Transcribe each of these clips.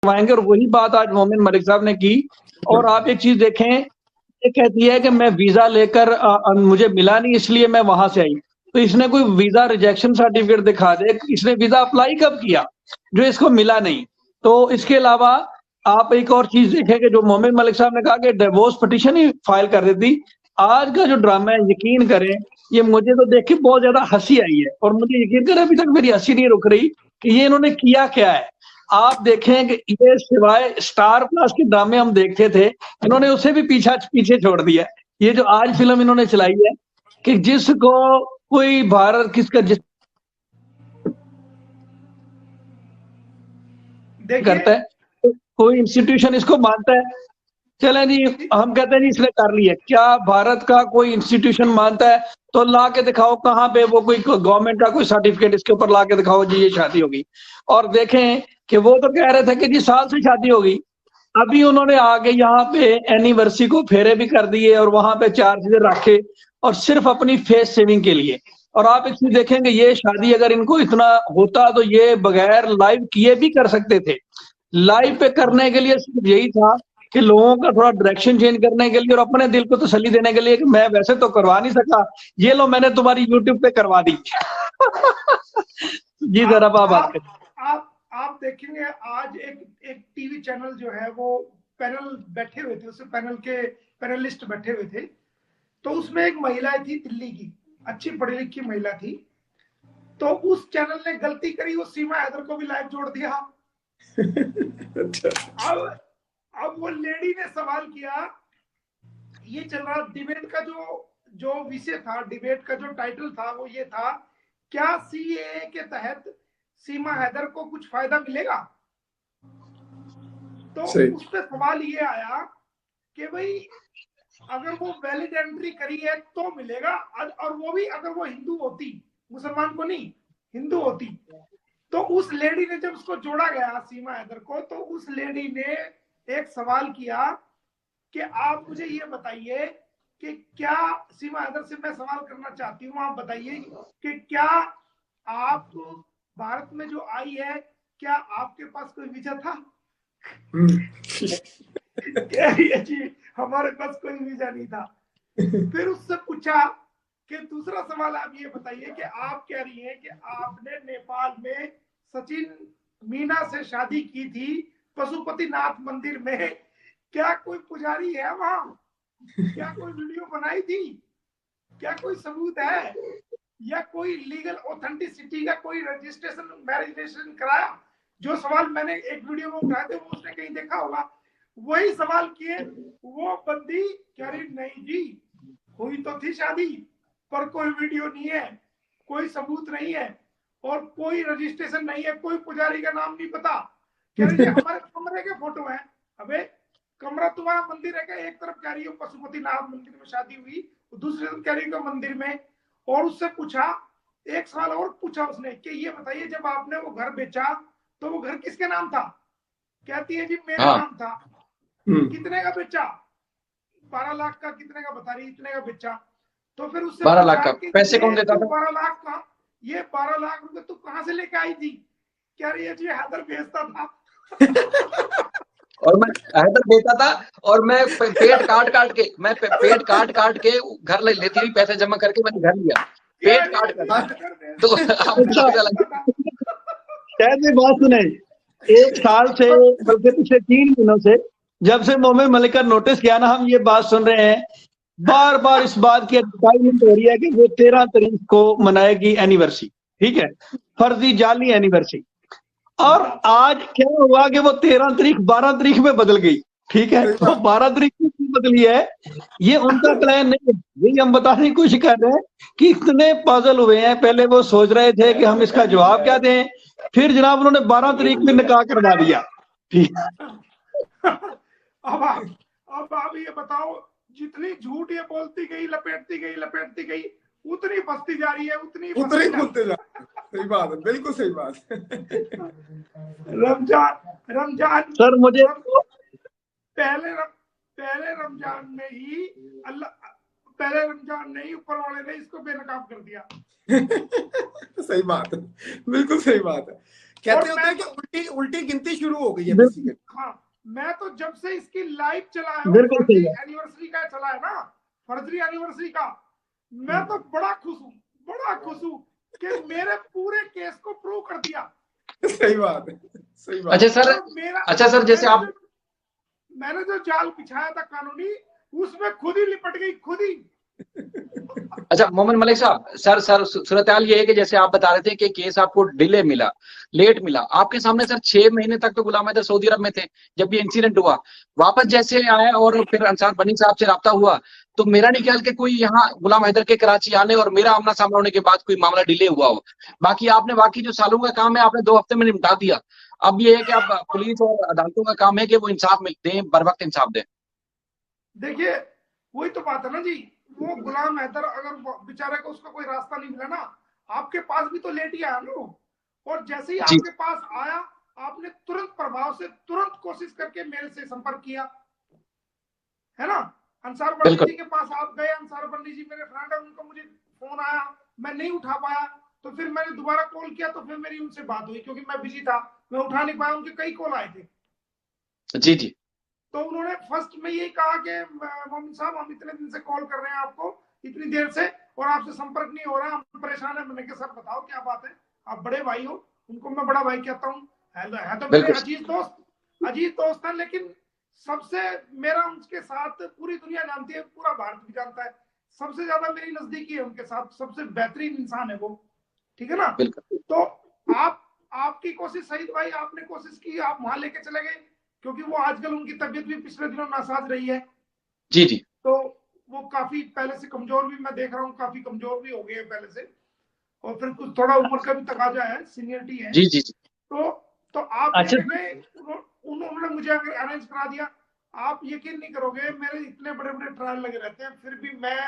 करवाएंगे। और वही बात आज मोमिन मलिक साहब ने की। और आप एक चीज देखें, ये कहती है कि मैं वीजा लेकर मुझे मिला नहीं इसलिए मैं वहां से आई। तो इसने कोई वीजा रिजेक्शन सर्टिफिकेट दिखा दे, इसने वीजा अप्लाई कब किया जो इसको मिला नहीं। तो इसके अलावा आप एक और चीज देखें कि जो मोमिन मलिक साहब ने कहा कि डिवोर्स पिटीशन ही फाइल कर देती। आज का जो ड्रामा है, यकीन करें, ये मुझे तो देख के बहुत ज्यादा हंसी आई है। और मुझे यकीन करें अभी तक मेरी हंसी नहीं रुक रही कि ये इन्होंने किया क्या है। आप देखें कि ये सिवाय स्टार प्लस के ड्रामे हम देखते थे, इन्होंने उसे भी पीछे छोड़ दिया। ये जो आज फिल्म इन्होंने चलाई है कि जिसको कोई भारत किसका जिस करता है, तो कोई इंस्टीट्यूशन इसको मानता है। चले जी, हम कहते हैं जी इसने कर लिया। क्या भारत का कोई इंस्टीट्यूशन मानता है? तो ला के दिखाओ कहाँ पे वो कोई गवर्नमेंट का कोई सर्टिफिकेट इसके ऊपर ला के दिखाओ जी ये शादी होगी। और देखें कि वो तो कह रहे थे कि जी साल से शादी होगी, अभी उन्होंने आगे यहाँ पे एनिवर्सरी को फेरे भी कर दिए और वहां पे 4 चीजें रखे, और सिर्फ अपनी फेस सेविंग के लिए। और आप एक चीज देखेंगे, ये शादी अगर इनको इतना होता तो ये बगैर लाइव किए भी कर सकते थे। लाइव पे करने के लिए सिर्फ यही था कि लोगों का थोड़ा डायरेक्शन चेंज करने के लिए और अपने दिल को तसल्ली देने के लिए कि मैं वैसे तो करवा नहीं सका, ये लो मैंने तुम्हारी यूट्यूब पे करवा दी। जी जरा बात करें। आप देखेंगे आज एक टीवी चैनल जो है वो पैनल बैठे हुए थे, उससे पैनल के पैनलिस्ट बैठे हुए थे। तो उसमें एक महिला थी दिल्ली की, अच्छी पढ़ी लिखी महिला थी। तो उस चैनल ने गलती करी, वो सीमा हैदर को भी लाइव जोड़ दिया। अब वो लेडी ने सवाल किया, ये चल रहा डिबेट का जो विषय था, डिबेट का जो टाइटल था वो ये था, क्या सीएए के तहत सीमा हैदर को कुछ फायदा मिलेगा? तो उस पर सवाल ये आया कि भाई अगर वो वैलिड एंट्री करी है तो मिलेगा, और वो भी अगर वो हिंदू होती, मुसलमान को नहीं, हिंदू होती। तो उस लेडी ने जब उसको जोड़ा गया सीमा हैदर को, तो उस लेडी ने एक सवाल किया कि आप मुझे ये बताइए कि क्या, सीमा हैदर से मैं सवाल करना चाहती हूँ, आप बताइए कि क्या आप भारत में जो आई है, क्या आपके पास कोई वीजा था? जी हमारे पास कोई वीजा नहीं था। फिर उससे पूछा कि दूसरा सवाल आप ये बताइए कि आप कह रही हैं कि आपने नेपाल में सचिन मीना से शादी की थी पशुपतिनाथ मंदिर में, क्या कोई पुजारी है वहां? क्या कोई वीडियो बनाई थी? क्या कोई सबूत है? या कोई लीगल ऑथेंटिसिटी का कोई रजिस्ट्रेशन, मैरिज रजिस्ट्रेशन कराया? जो सवाल मैंने एक वीडियो में उठाए थे वो उसने कहीं देखा होगा। वही सवाल किए, वो बंदी कह रही नहीं जी, हुई तो थी शादी पर कोई वीडियो नहीं है, कोई सबूत नहीं है और कोई रजिस्ट्रेशन नहीं है, कोई पुजारी का नाम नहीं पता। कह रही है हमारे कमरे के फोटो है। अबे कमरा तुम्हारा मंदिर है क्या? एक तरफ कह रही हो पशुपतिनाथ मंदिर में शादी हुई, दूसरी तरफ कह रही हो मंदिर में। और उससे पूछा, एक सवाल और पूछा उसने कि ये बताइए जब आपने वो घर बेचा तो वो घर किसके नाम था? कहती है जी मेरे नाम था। कितने का बेचा? 12 लाख का। कितने का बता रही? इतने का बेचा। तो फिर उससे 12 लाख का। पैसे कौन देता था? 12 लाख का, ये 12 लाख रुपए तू कहां से लेके आई थी? कह रही है जी हैदर भेजता था। और मैं हैदर देता था और मैं पेट काट काट के घर लेती थी, पैसे जमा करके मैंने घर लिया, पेट काट कर। तो कैसे बात सुने, 1 साल से बल्कि पिछले 3 महीनों से जब से मोमिन मलिक का नोटिस किया ना, हम ये बात सुन रहे हैं, बार बार इस बात की एडवर्टाइजमेंट हो रही है कि वो 13 तारीख को मनाएगी एनिवर्सरी। ठीक है, फर्जी जाली एनिवर्सरी। और आज क्या हुआ कि वो 13 तारीख 12 तारीख में बदल गई। ठीक है, तो 12 तारीख में क्यों बदली है, ये उनका प्लान नहीं है। यही हम बताने की कोशिश कर रहे हैं कि इतने पजल हुए हैं। पहले वो सोच रहे थे कि हम इसका जवाब क्या दें, फिर जनाब उन्होंने 12 तारीख में निकाह करवा दिया। ठीक अब आप ये बताओ, जितनी झूठ ये बोलती गई, लपेटती गई, उतनी फंसती जा रही है, उतनी खुलते जा। सही बात है, बिल्कुल सही बात। रमजान सर मुझे पहले रमजान में ही ऊपर वाले ने इसको बेनकाब कर दिया। सही बात है, बिल्कुल सही बात है। कहते होते हैं कि उल्टी उल्टी गिनती शुरू हो गई है बिल्कुल। बेसिकली। हाँ, मैं तो जब से इसकी लाइव चला है, बिल्कुल सही फर्जी है। एनिवर्सरी का चला है ना, फर्जी एनिवर्सरी का, मैं तो बड़ा खुश हूँ कि मेरे पूरे केस को प्रूव कर दिया। सही बात है, सही बात। अच्छा सर, और मेरा अच्छा सर, जैसे आप मैंने जो जाल बिछाया था कानूनी, उसमें खुद ही लिपट गई, खुद ही। अच्छा मोहम्मद मलिक साहब, सर सूरत-ए-हाल ये है कि जैसे आप बता रहे थे कि केस आपको डिले मिला, लेट मिला। आपके सामने सर 6 महीने तक तो गुलाम हैदर सऊदी अरब में थे जब ये इंसिडेंट हुआ। वापस जैसे आए और फिर अंसार बनी साहब से राब्ता हुआ, तो मेरा नहीं ख्याल कि कोई यहाँ गुलाम हैदर के कराची आने और मेरा आमना सामना होने के बाद कोई मामला डिले हुआ हो। बाकी आपने बाकी जो सालों का काम है आपने 2 हफ्ते में निपटा दिया। अब ये है कि अब पुलिस और अदालतों का काम है कि वो इंसाफ दें, बर वक्त इंसाफ दें। देखिए, वही तो बात है ना जी, वो गुलाम हैदर अगर बेचारे को उसका कोई रास्ता नहीं मिला ना, आपके पास भी तो लेट ही आया ना, और जैसे ही जी। आपके पास आया, आपने तुरंत प्रभाव से तुरंत कोशिश करके मेरे से संपर्क किया, है ना। अंसार बंडी बिल्कुल। जी के पास आप गए, अंसार बंडी जी मेरे फ्रेंड है, उनका मुझे फोन आया, मैं नहीं उठा पाया, तो फिर मैंने दोबारा कॉल किया, तो फिर मेरी उनसे बात हुई, क्योंकि मैं बिजी था, मैं उठा नहीं पाया, उनके कई कॉल आए थे। जी जी। तो उन्होंने फर्स्ट में यही कहा कि मोमिन साहब, हम इतने दिन से कॉल कर रहे हैं आपको, इतनी देर से, और आपसे संपर्क नहीं हो रहा, हम परेशान है। मैंने कहा सर बताओ क्या बात है, आप बड़े भाई हो, उनको मैं बड़ा भाई कहता हूँ, है तो मेरे अजीज दोस्त है, लेकिन सबसे मेरा उनके साथ पूरी दुनिया जानती है, पूरा भारत भी जानता है, सबसे ज्यादा मेरी नजदीकी है उनके साथ, सबसे बेहतरीन इंसान है वो, ठीक है ना। तो आपकी कोशिश सही भाई, आपने कोशिश की, आप वहां लेके चले गए, क्योंकि वो आजकल उनकी तबीयत भी पिछले दिनों नासाज रही है। जी जी। तो वो काफी पहले से कमजोर भी, मैं देख रहा हूँ काफी कमजोर भी हो गए पहले से, और फिर कुछ थोड़ा उम्र का भी तकाजा है, सीनियरिटी है। जी जी। तो आप अच्छा। लेके गए, उन्होंने मुझे अरेंज करा दिया। आप यकीन नहीं करोगे, मेरे इतने बड़े बड़े ट्रायल लगे रहते हैं, फिर भी मैं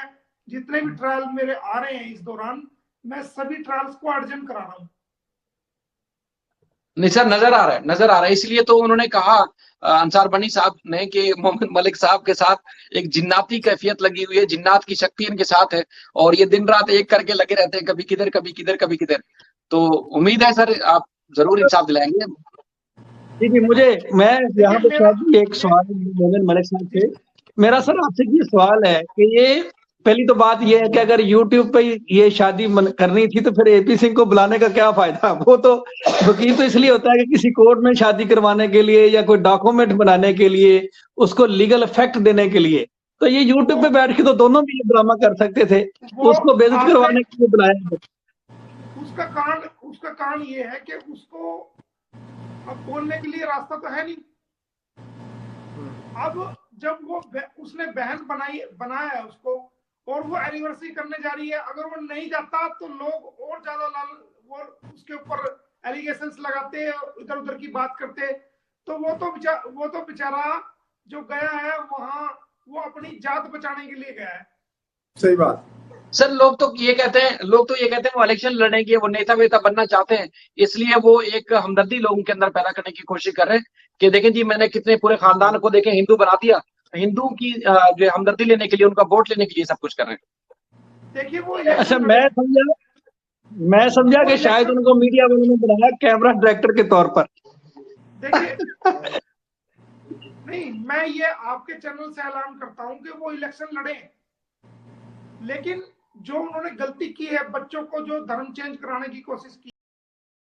जितने भी ट्रायल मेरे आ रहे हैं इस दौरान, मैं सभी ट्रायल्स को अर्जेंट करा रहा हूँ। नहीं सर, नजर आ रहा है, इसलिए तो उन्होंने कहा अंसार बनी साहब ने कि मोहम्मद मलिक साहब के साथ एक जिन्नाती कैफियत लगी हुई है, जिन्नात की शक्ति इनके साथ है, और ये दिन रात एक करके लगे रहते हैं, कभी किधर कभी किधर कभी किधर। तो उम्मीद है सर आप जरूर इंसाफ दिलाएंगे। जी जी, मैं यहाँ पे शायद एक सवाल मोहम्मद मलिक साहब से, मेरा सर आपसे ये सवाल है कि ये पहली तो बात ये है कि अगर YouTube पे ये शादी करनी थी तो फिर AP सिंह को बुलाने का क्या फायदा। वो तो वकील तो इसलिए होता है कि किसी कोर्ट में शादी करवाने के लिए या कोई डॉक्यूमेंट बनाने के लिए, उसको लीगल इफेक्ट देने के लिए। तो ये YouTube पे बैठ के तो दोनों भी ये ड्रामा कर सकते थे, उसको बेइज्जत करवाने के लिए बुलाया। उसका कारण ये है कि उसको अब बोलने के लिए रास्ता तो है नहीं। अब जब वो उसने बहन बनाया है उसको, और वो एनिवर्सरी करने जा रही है, अगर वो नहीं जाता तो लोग और ज्यादा वो उसके ऊपर एलिगेशंस लगाते, इधर उधर की बात करते। तो वो तो बेचारा जो गया है वहां, वो अपनी जात बचाने के लिए गया है। सही बात सर, लोग तो ये कहते हैं वो इलेक्शन लड़ेंगे, वो नेता वेता बनना चाहते हैं, इसलिए वो एक हमदर्दी लोगों के अंदर पैदा करने की कोशिश कर रहे हैं कि देखें जी, मैंने कितने पूरे खानदान को देखें हिंदू बना दिया, हिंदू की जो हमदर्दी लेने के लिए, उनका वोट लेने के लिए सब कुछ कर रहे हैं। देखिए वो अच्छा, मैं समझा कि शायद उनको मीडिया वालों ने बनाया कैमरा डायरेक्टर के तौर पर। देखिए नहीं, मैं ये आपके चैनल से ऐलान करता हूं कि वो इलेक्शन लड़े, लेकिन जो उन्होंने गलती की है, बच्चों को जो धर्म चेंज कराने की कोशिश की